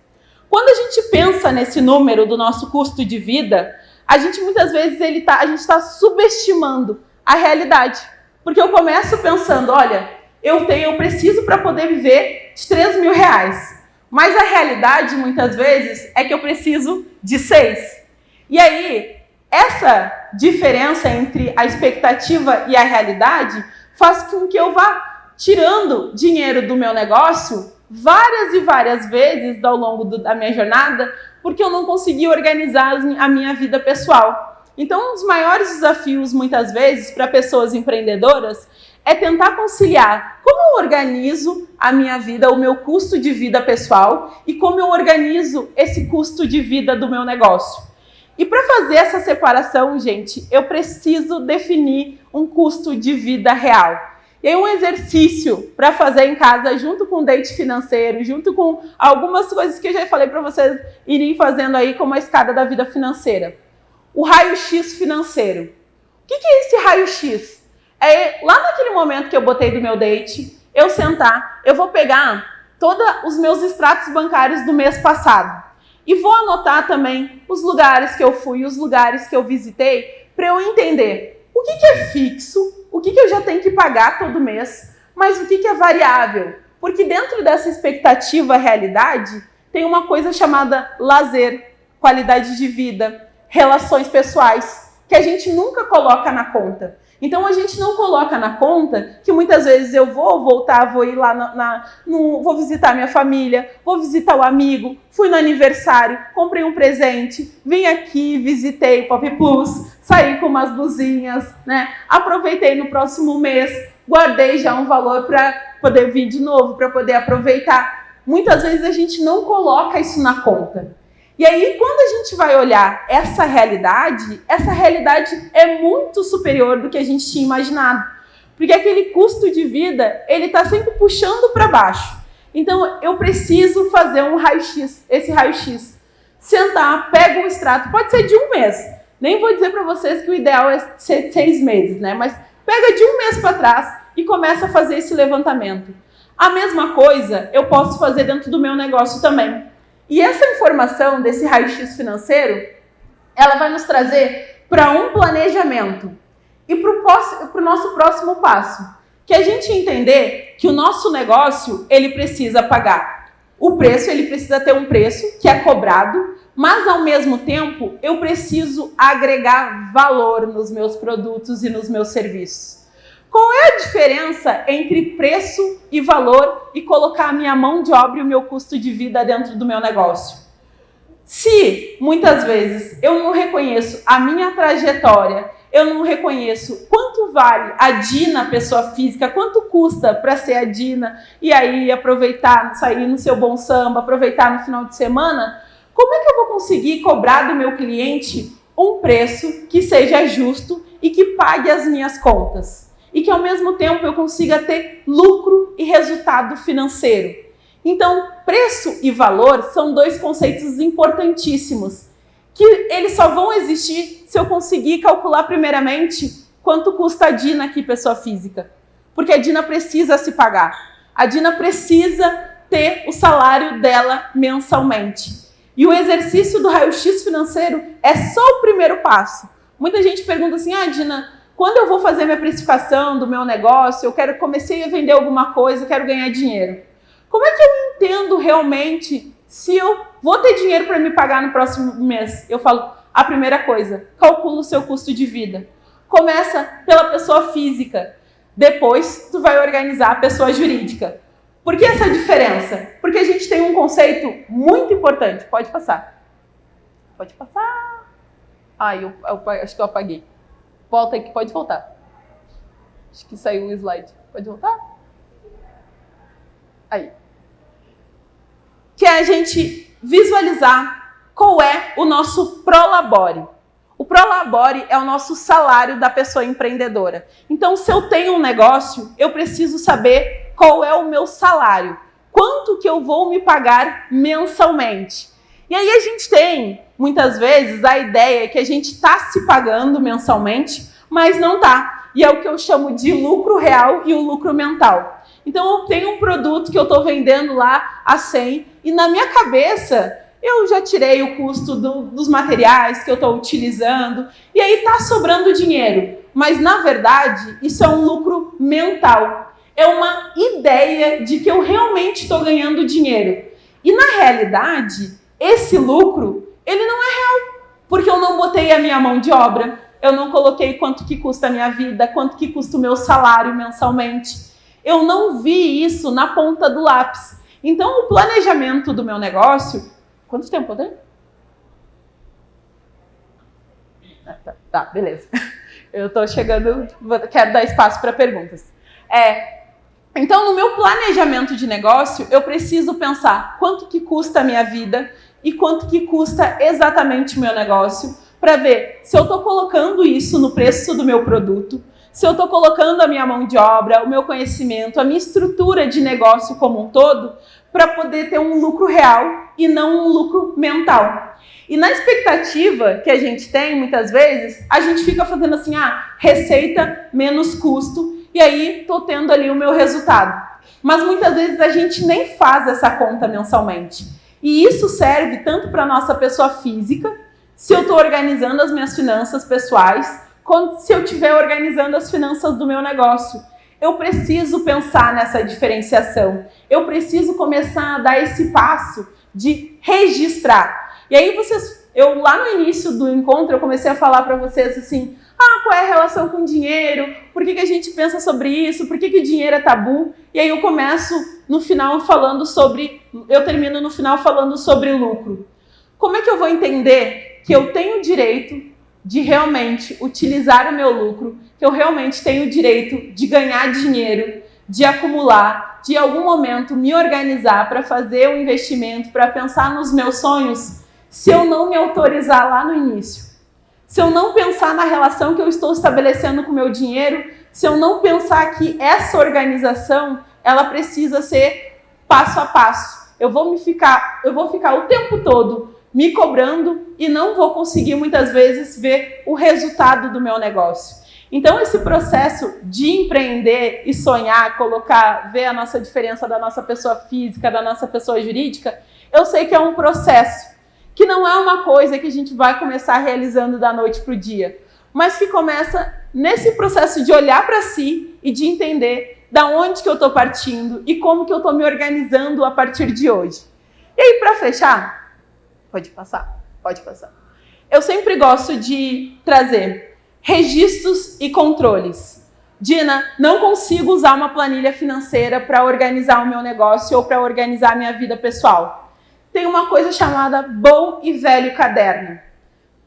Quando a gente pensa nesse número do nosso custo de vida, a gente muitas vezes a gente está subestimando a realidade. Porque eu começo pensando, olha, eu preciso para poder viver de R$3.000. Mas a realidade, muitas vezes, é que eu preciso de 6. E aí, essa diferença entre a expectativa e a realidade faz com que eu vá tirando dinheiro do meu negócio várias e várias vezes ao longo da minha jornada, porque eu não consegui organizar a minha vida pessoal. Então, um dos maiores desafios, muitas vezes, para pessoas empreendedoras é tentar conciliar como eu organizo a minha vida, o meu custo de vida pessoal e como eu organizo esse custo de vida do meu negócio. E para fazer essa separação, gente, eu preciso definir um custo de vida real. E aí um exercício para fazer em casa, junto com o date financeiro, junto com algumas coisas que eu já falei para vocês irem fazendo aí como a escada da vida financeira. O raio-x financeiro. O que é esse raio-x? É lá naquele momento que eu botei do meu date, eu sentar, eu vou pegar todos os meus extratos bancários do mês passado e vou anotar também os lugares que eu fui, os lugares que eu visitei, para eu entender o que é fixo, o que eu já tenho que pagar todo mês, mas o que é variável. Porque dentro dessa expectativa realidade, tem uma coisa chamada lazer, qualidade de vida, relações pessoais. que a gente nunca coloca na conta. Então a gente não coloca na conta que muitas vezes eu vou voltar, vou ir lá, vou visitar minha família, vou visitar o amigo, fui no aniversário, comprei um presente, vim aqui, visitei Pop Plus, saí com umas blusinhas, né? Aproveitei no próximo mês, guardei já um valor para poder vir de novo, para poder aproveitar. Muitas vezes a gente não coloca isso na conta. E aí, quando a gente vai olhar essa realidade é muito superior do que a gente tinha imaginado. Porque aquele custo de vida, ele está sempre puxando para baixo. Então, eu preciso fazer um raio-x, esse raio-x. Sentar, pega um extrato, pode ser de um mês. Nem vou dizer para vocês que o ideal é ser 6 meses, né? Mas pega de um mês para trás e começa a fazer esse levantamento. A mesma coisa eu posso fazer dentro do meu negócio também. E essa informação desse raio-x financeiro, ela vai nos trazer para um planejamento e para o nosso próximo passo, que é a gente entender que o nosso negócio, ele precisa pagar o preço, ele precisa ter um preço que é cobrado, mas ao mesmo tempo eu preciso agregar valor nos meus produtos e nos meus serviços. Qual é a diferença entre preço e valor e colocar a minha mão de obra e o meu custo de vida dentro do meu negócio? Se, muitas vezes, eu não reconheço a minha trajetória, eu não reconheço quanto vale a Dina, pessoa física, quanto custa para ser a Dina, e aí aproveitar, sair no seu bom samba, aproveitar no final de semana, como é que eu vou conseguir cobrar do meu cliente um preço que seja justo e que pague as minhas contas? E que ao mesmo tempo eu consiga ter lucro e resultado financeiro. Então, preço e valor são 2 conceitos importantíssimos, que eles só vão existir se eu conseguir calcular primeiramente quanto custa a Dina aqui, pessoa física. Porque a Dina precisa se pagar. A Dina precisa ter o salário dela mensalmente. E o exercício do raio-x financeiro é só o primeiro passo. Muita gente pergunta assim, Dina, quando eu vou fazer minha precificação do meu negócio, comecei a vender alguma coisa, quero ganhar dinheiro. Como é que eu entendo realmente se eu vou ter dinheiro para me pagar no próximo mês? Eu falo, a primeira coisa, calcula o seu custo de vida. Começa pela pessoa física, depois tu vai organizar a pessoa jurídica. Por que essa diferença? Porque a gente tem um conceito muito importante. Pode passar. Pode passar. Eu acho que eu apaguei. Volta aqui, pode voltar. Acho que saiu o slide. Pode voltar? Aí. Que é a gente visualizar qual é o nosso Prolabore. O Prolabore é o nosso salário da pessoa empreendedora. Então, se eu tenho um negócio, eu preciso saber qual é o meu salário. Quanto que eu vou me pagar mensalmente? E aí a gente tem, muitas vezes, a ideia que a gente está se pagando mensalmente, mas não está. E é o que eu chamo de lucro real e o lucro mental. Então, eu tenho um produto que eu estou vendendo lá a 100 e na minha cabeça eu já tirei o custo dos materiais que eu estou utilizando e aí está sobrando dinheiro. Mas, na verdade, isso é um lucro mental. É uma ideia de que eu realmente estou ganhando dinheiro. E, na realidade, esse lucro, ele não é real, porque eu não botei a minha mão de obra, eu não coloquei quanto que custa a minha vida, quanto que custa o meu salário mensalmente. Eu não vi isso na ponta do lápis. Então, o planejamento do meu negócio... Quanto tempo eu tenho? Tá, beleza. Eu tô chegando, quero dar espaço para perguntas. Então, no meu planejamento de negócio, eu preciso pensar quanto que custa a minha vida e quanto que custa exatamente o meu negócio, para ver se eu estou colocando isso no preço do meu produto, se eu estou colocando a minha mão de obra, o meu conhecimento, a minha estrutura de negócio como um todo, para poder ter um lucro real e não um lucro mental. E na expectativa que a gente tem, muitas vezes, a gente fica fazendo assim, receita menos custo, e aí estou tendo ali o meu resultado. Mas muitas vezes a gente nem faz essa conta mensalmente. E isso serve tanto para a nossa pessoa física, se eu estou organizando as minhas finanças pessoais, quanto se eu estiver organizando as finanças do meu negócio. Eu preciso pensar nessa diferenciação. Eu preciso começar a dar esse passo de registrar. E aí vocês Eu, lá no início do encontro, eu comecei a falar para vocês assim, qual é a relação com o dinheiro? Por que a gente pensa sobre isso? Por que o dinheiro é tabu? E aí eu começo no final falando sobre, eu termino no final falando sobre lucro. Como é que eu vou entender que eu tenho o direito de realmente utilizar o meu lucro, que eu realmente tenho o direito de ganhar dinheiro, de acumular, de em algum momento me organizar para fazer um investimento, para pensar nos meus sonhos, se eu não me autorizar lá no início? Se eu não pensar na relação que eu estou estabelecendo com o meu dinheiro, se eu não pensar que essa organização, ela precisa ser passo a passo. Eu vou ficar o tempo todo me cobrando e não vou conseguir muitas vezes ver o resultado do meu negócio. Então esse processo de empreender e sonhar, ver a nossa diferença da nossa pessoa física, da nossa pessoa jurídica, eu sei que é um processo. Que não é uma coisa que a gente vai começar realizando da noite para o dia, mas que começa nesse processo de olhar para si e de entender da onde que eu estou partindo e como que eu estou me organizando a partir de hoje. E aí, para fechar, pode passar. Eu sempre gosto de trazer registros e controles. Dina, não consigo usar uma planilha financeira para organizar o meu negócio ou para organizar a minha vida pessoal. Tem uma coisa chamada bom e velho caderno.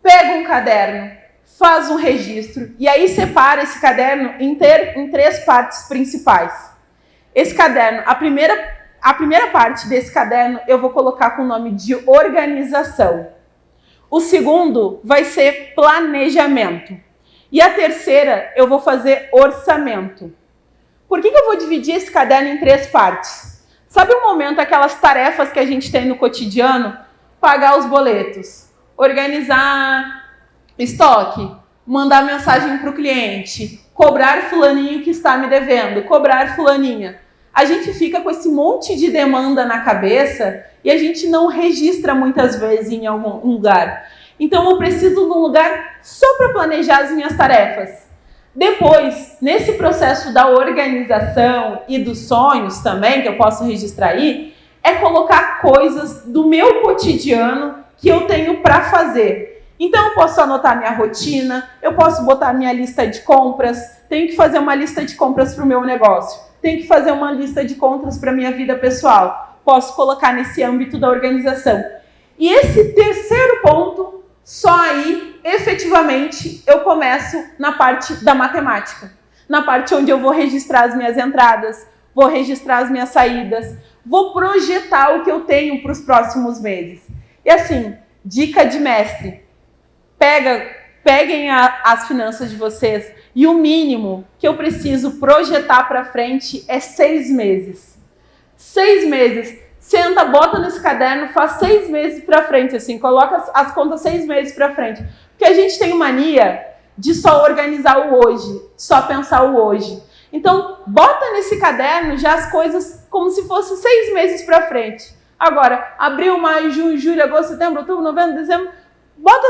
Pega um caderno, faz um registro e aí separa esse caderno em 3 partes principais. Esse caderno, a primeira parte desse caderno eu vou colocar com o nome de organização. O segundo vai ser planejamento. E a terceira eu vou fazer orçamento. Por que eu vou dividir esse caderno em 3 partes? Sabe o momento, aquelas tarefas que a gente tem no cotidiano? Pagar os boletos, organizar estoque, mandar mensagem para o cliente, cobrar fulaninho que está me devendo, cobrar fulaninha. A gente fica com esse monte de demanda na cabeça e a gente não registra muitas vezes em algum lugar. Então eu preciso de um lugar só para planejar as minhas tarefas. Depois, nesse processo da organização e dos sonhos também, que eu posso registrar aí, é colocar coisas do meu cotidiano que eu tenho para fazer. Então eu posso anotar minha rotina, eu posso botar minha lista de compras, tenho que fazer uma lista de compras para o meu negócio, tenho que fazer uma lista de compras para a minha vida pessoal, posso colocar nesse âmbito da organização. E esse terceiro ponto, só aí, efetivamente, eu começo na parte da matemática. Na parte onde eu vou registrar as minhas entradas, vou registrar as minhas saídas, vou projetar o que eu tenho para os próximos meses. E assim, dica de mestre, peguem as finanças de vocês e o mínimo que eu preciso projetar para frente é 6 meses. 6 meses. Senta, bota nesse caderno, faz 6 meses para frente, assim, coloca as contas 6 meses para frente. Porque a gente tem mania de só organizar o hoje, só pensar o hoje. Então, bota nesse caderno já as coisas como se fosse 6 meses para frente. Agora, abril, maio, junho, julho, agosto, setembro, outubro, novembro, dezembro, bota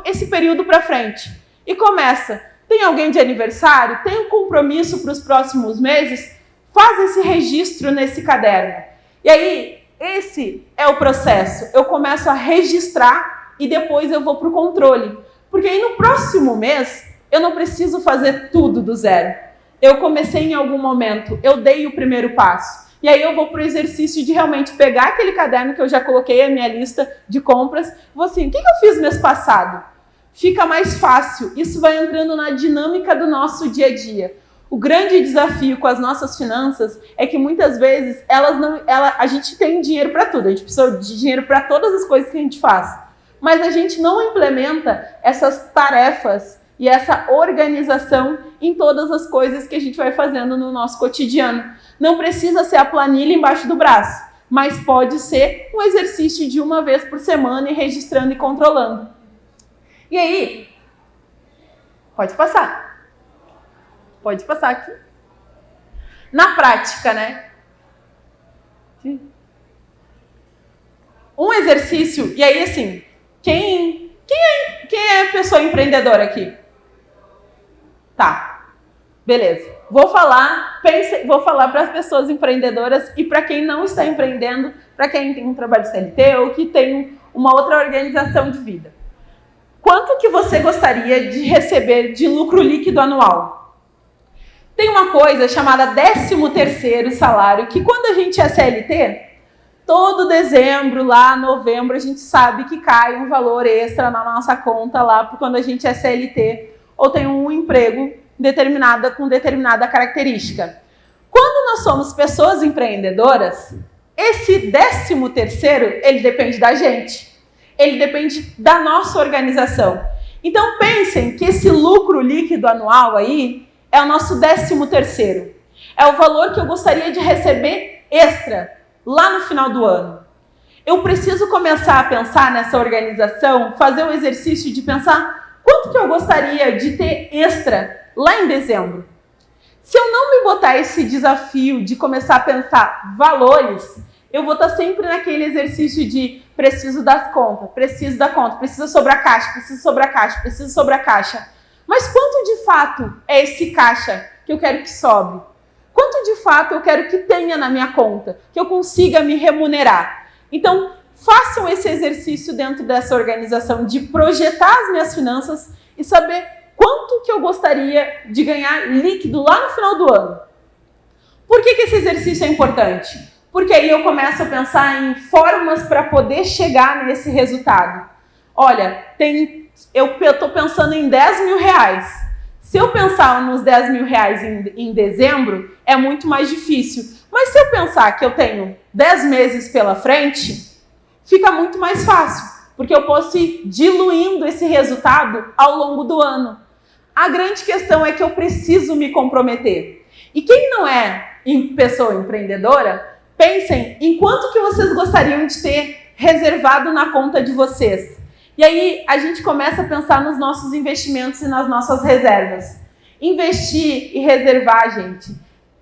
esse período para frente e começa. Tem alguém de aniversário? Tem um compromisso para os próximos meses? Faz esse registro nesse caderno. E aí, esse é o processo. Eu começo a registrar e depois eu vou para o controle. Porque aí no próximo mês, eu não preciso fazer tudo do zero. Eu comecei em algum momento, eu dei o primeiro passo. E aí eu vou para o exercício de realmente pegar aquele caderno que eu já coloquei, a minha lista de compras, vou assim, o que eu fiz mês passado? Fica mais fácil. Isso vai entrando na dinâmica do nosso dia a dia. O grande desafio com as nossas finanças é que muitas vezes a gente tem dinheiro para tudo, a gente precisa de dinheiro para todas as coisas que a gente faz, mas a gente não implementa essas tarefas e essa organização em todas as coisas que a gente vai fazendo no nosso cotidiano. Não precisa ser a planilha embaixo do braço, mas pode ser um exercício de 1 vez por semana e registrando e controlando. E aí, pode passar. Pode passar aqui. Na prática, né? Um exercício, e aí assim, quem é pessoa empreendedora aqui? Tá, beleza. Vou falar para as pessoas empreendedoras e para quem não está empreendendo, para quem tem um trabalho CLT ou que tem uma outra organização de vida. Quanto que você gostaria de receber de lucro líquido anual? Tem uma coisa chamada 13º salário, que quando a gente é CLT, todo dezembro, lá novembro, a gente sabe que cai um valor extra na nossa conta lá, quando a gente é CLT ou tem um emprego com determinada característica. Quando nós somos pessoas empreendedoras, esse 13º, ele depende da gente. Ele depende da nossa organização. Então pensem que esse lucro líquido anual aí é o nosso 13º. É o valor que eu gostaria de receber extra lá no final do ano. Eu preciso começar a pensar nessa organização, fazer o exercício de pensar quanto que eu gostaria de ter extra lá em dezembro. Se eu não me botar esse desafio de começar a pensar valores, eu vou estar sempre naquele exercício de preciso das contas, preciso da conta, preciso sobrar caixa, preciso sobrar caixa, preciso sobrar caixa. Mas quanto de fato é esse caixa que eu quero que sobre? Quanto de fato eu quero que tenha na minha conta, que eu consiga me remunerar? Então, façam esse exercício dentro dessa organização de projetar as minhas finanças e saber quanto que eu gostaria de ganhar líquido lá no final do ano. Por que esse exercício é importante? Porque aí eu começo a pensar em formas para poder chegar nesse resultado. Olha, eu estou pensando em 10 mil reais. Se eu pensar nos 10 mil reais em dezembro, é muito mais difícil. Mas se eu pensar que eu tenho 10 meses pela frente, fica muito mais fácil. Porque eu posso ir diluindo esse resultado ao longo do ano. A grande questão é que eu preciso me comprometer. E quem não é pessoa empreendedora, pensem em quanto que vocês gostariam de ter reservado na conta de vocês. E aí a gente começa a pensar nos nossos investimentos e nas nossas reservas. Investir e reservar, gente,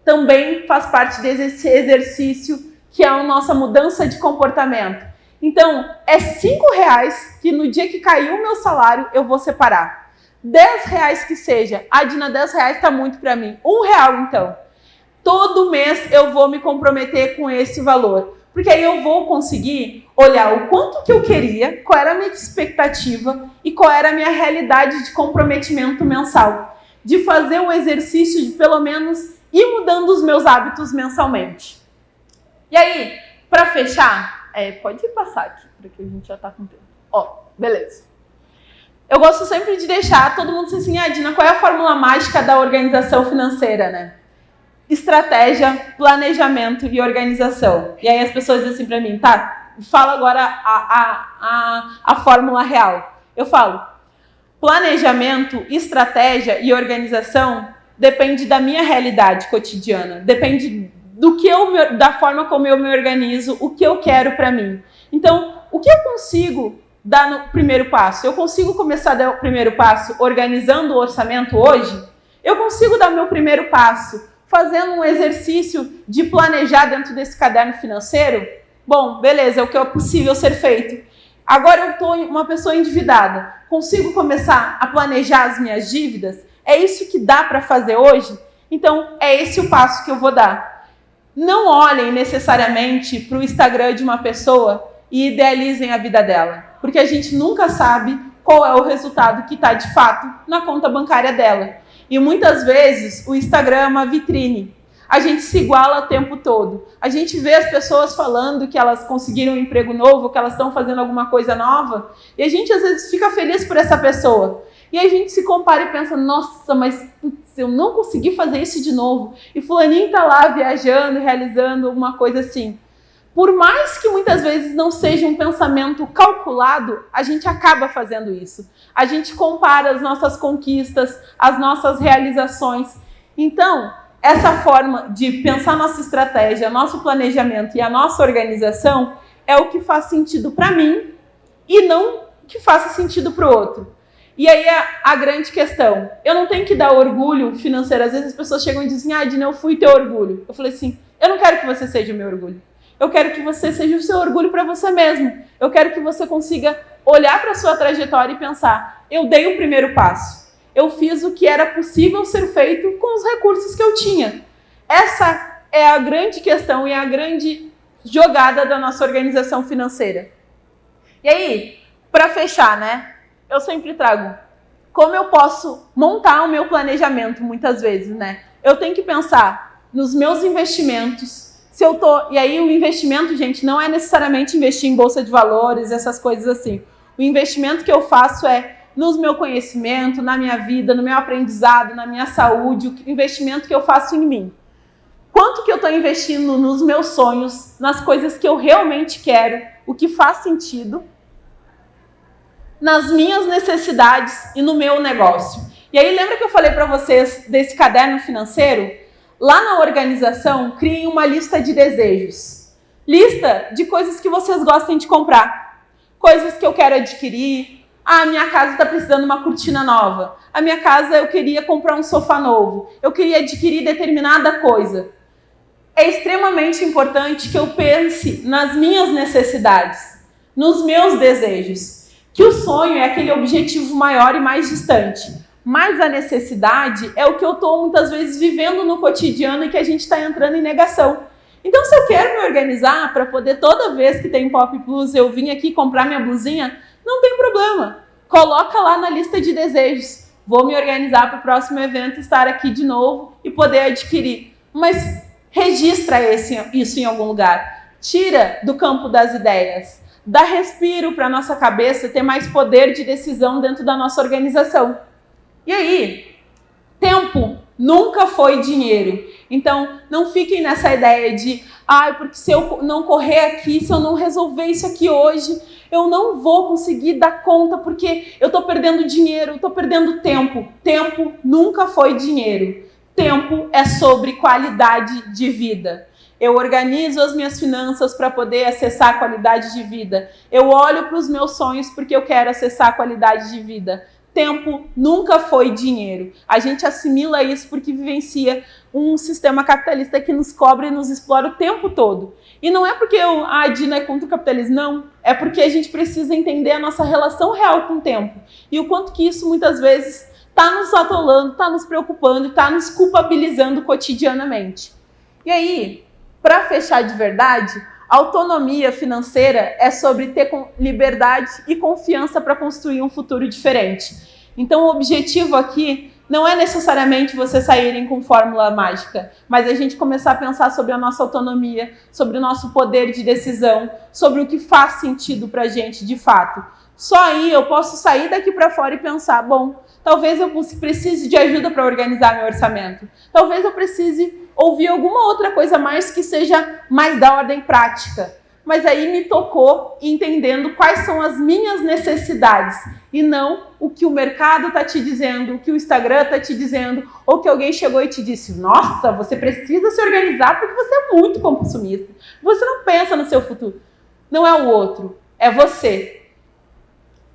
também faz parte desse exercício que é a nossa mudança de comportamento. Então, é R$5 que no dia que cair o meu salário eu vou separar. R$10 que seja. Dina, R$10 está muito para mim. R$1 então. Todo mês eu vou me comprometer com esse valor. Porque aí eu vou conseguir olhar o quanto que eu queria, qual era a minha expectativa e qual era a minha realidade de comprometimento mensal. De fazer um exercício de pelo menos ir mudando os meus hábitos mensalmente. E aí, para fechar, pode passar aqui, porque a gente já está com tempo. Beleza. Eu gosto sempre de deixar todo mundo assim, Dina, qual é a fórmula mágica da organização financeira, né? Estratégia, planejamento e organização. E aí as pessoas dizem assim pra mim, tá, fala agora a fórmula real. Eu falo, planejamento, estratégia e organização depende da minha realidade cotidiana, depende da forma como eu me organizo, o que eu quero pra mim. Então, o que eu consigo dar no primeiro passo? Eu consigo começar a dar o primeiro passo organizando o orçamento hoje? Eu consigo dar o meu primeiro passo fazendo um exercício de planejar dentro desse caderno financeiro? Bom, beleza, é o que é possível ser feito. Agora eu estou uma pessoa endividada. Consigo começar a planejar as minhas dívidas? É isso que dá para fazer hoje? Então, é esse o passo que eu vou dar. Não olhem necessariamente para o Instagram de uma pessoa e idealizem a vida dela. Porque a gente nunca sabe qual é o resultado que está, de fato, na conta bancária dela. E muitas vezes o Instagram é uma vitrine. A gente se iguala o tempo todo. A gente vê as pessoas falando que elas conseguiram um emprego novo, que elas estão fazendo alguma coisa nova, e a gente às vezes fica feliz por essa pessoa. E a gente se compara e pensa, nossa, mas putz, eu não consegui fazer isso de novo. E fulaninho está lá viajando, realizando alguma coisa assim. Por mais que muitas vezes não seja um pensamento calculado, a gente acaba fazendo isso. A gente compara as nossas conquistas, as nossas realizações. Então, essa forma de pensar nossa estratégia, nosso planejamento e a nossa organização é o que faz sentido para mim e não que faça sentido para o outro. E aí a grande questão, eu não tenho que dar orgulho financeiro. Às vezes as pessoas chegam e dizem, Dina, eu fui teu orgulho. Eu falei assim, eu não quero que você seja o meu orgulho. Eu quero que você seja o seu orgulho para você mesmo. Eu quero que você consiga olhar para a sua trajetória e pensar, eu dei o primeiro passo. Eu fiz o que era possível ser feito com os recursos que eu tinha. Essa é a grande questão e a grande jogada da nossa organização financeira. E aí, para fechar, né? Eu sempre trago como eu posso montar o meu planejamento muitas vezes, né? Eu tenho que pensar nos meus investimentos. E aí o investimento, gente, não é necessariamente investir em bolsa de valores, essas coisas assim. O investimento que eu faço é no meu conhecimento, na minha vida, no meu aprendizado, na minha saúde, o investimento que eu faço em mim. Quanto que eu estou investindo nos meus sonhos, nas coisas que eu realmente quero, o que faz sentido, nas minhas necessidades e no meu negócio. E aí, lembra que eu falei para vocês desse caderno financeiro? Lá na organização, criem uma lista de desejos. Lista de coisas que vocês gostem de comprar. Coisas que eu quero adquirir. A minha casa está precisando de uma cortina nova. A minha casa, eu queria comprar um sofá novo. Eu queria adquirir determinada coisa. É extremamente importante que eu pense nas minhas necessidades, nos meus desejos. Que o sonho é aquele objetivo maior e mais distante. Mas a necessidade é o que eu estou muitas vezes vivendo no cotidiano e que a gente está entrando em negação. Então, se eu quero me organizar para poder toda vez que tem Pop Plus eu vir aqui comprar minha blusinha, não tem problema. Coloca lá na lista de desejos. Vou me organizar para o próximo evento estar aqui de novo e poder adquirir. Mas registra isso em algum lugar. Tira do campo das ideias. Dá respiro para a nossa cabeça ter mais poder de decisão dentro da nossa organização. E aí, tempo nunca foi dinheiro. Então, não fiquem nessa ideia de porque se eu não correr aqui, se eu não resolver isso aqui hoje, eu não vou conseguir dar conta porque eu estou perdendo dinheiro, eu estou perdendo tempo. Tempo nunca foi dinheiro. Tempo é sobre qualidade de vida. Eu organizo as minhas finanças para poder acessar a qualidade de vida. Eu olho para os meus sonhos porque eu quero acessar a qualidade de vida. Tempo nunca foi dinheiro. A gente assimila isso porque vivencia um sistema capitalista que nos cobra e nos explora o tempo todo. E não é porque a Dina é contra o capitalismo, não. É porque a gente precisa entender a nossa relação real com o tempo. E o quanto que isso muitas vezes está nos atolando, está nos preocupando, está nos culpabilizando cotidianamente. E aí, para fechar de verdade, autonomia financeira é sobre ter liberdade e confiança para construir um futuro diferente. Então, o objetivo aqui não é necessariamente vocês saírem com fórmula mágica, mas a gente começar a pensar sobre a nossa autonomia, sobre o nosso poder de decisão, sobre o que faz sentido para a gente de fato. Só aí eu posso sair daqui para fora e pensar, bom, talvez eu precise de ajuda para organizar meu orçamento. Talvez eu precise ouvir alguma outra coisa mais que seja mais da ordem prática. Mas aí me tocou entendendo quais são as minhas necessidades e não o que o mercado está te dizendo, o que o Instagram está te dizendo, ou que alguém chegou e te disse, nossa, você precisa se organizar porque você é muito consumista. Você não pensa no seu futuro. Não é o outro, é você.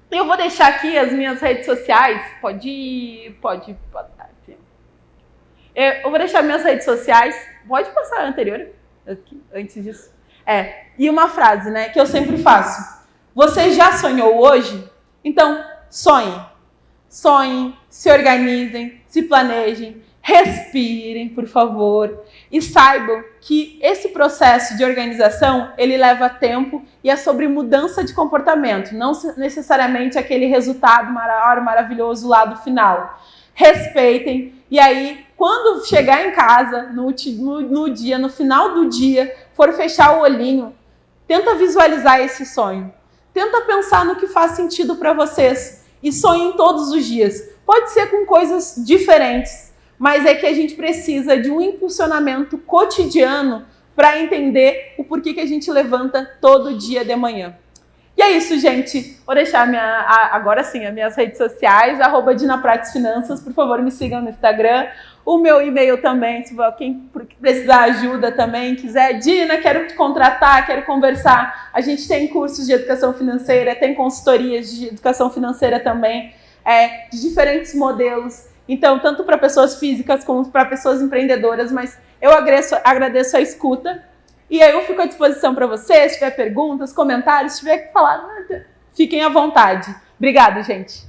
Eu vou deixar aqui as minhas redes sociais. Pode passar. Eu vou deixar minhas redes sociais. Pode passar a anterior, aqui, antes disso. E uma frase, né, que eu sempre faço. Você já sonhou hoje? Então, sonhem. Sonhem, se organizem, se planejem, respirem, por favor, e saibam que esse processo de organização, ele leva tempo e é sobre mudança de comportamento, não necessariamente aquele resultado maior, maravilhoso lá do final. Respeitem, e aí, quando chegar em casa, no dia, no final do dia, for fechar o olhinho, tenta visualizar esse sonho. Tenta pensar no que faz sentido para vocês e sonhem todos os dias. Pode ser com coisas diferentes, mas é que a gente precisa de um impulsionamento cotidiano para entender o porquê que a gente levanta todo dia de manhã. E é isso, gente. Vou deixar agora sim as minhas redes sociais, @DinaPratesFinanças. Por favor, me sigam no Instagram. O meu e-mail também, se quem precisar de ajuda também, quiser. Dina, quero te contratar, quero conversar. A gente tem cursos de educação financeira, tem consultorias de educação financeira também, de diferentes modelos. Então, tanto para pessoas físicas como para pessoas empreendedoras, mas eu agradeço a escuta. E aí eu fico à disposição para vocês, se tiver perguntas, comentários, se tiver que falar, fiquem à vontade. Obrigada, gente.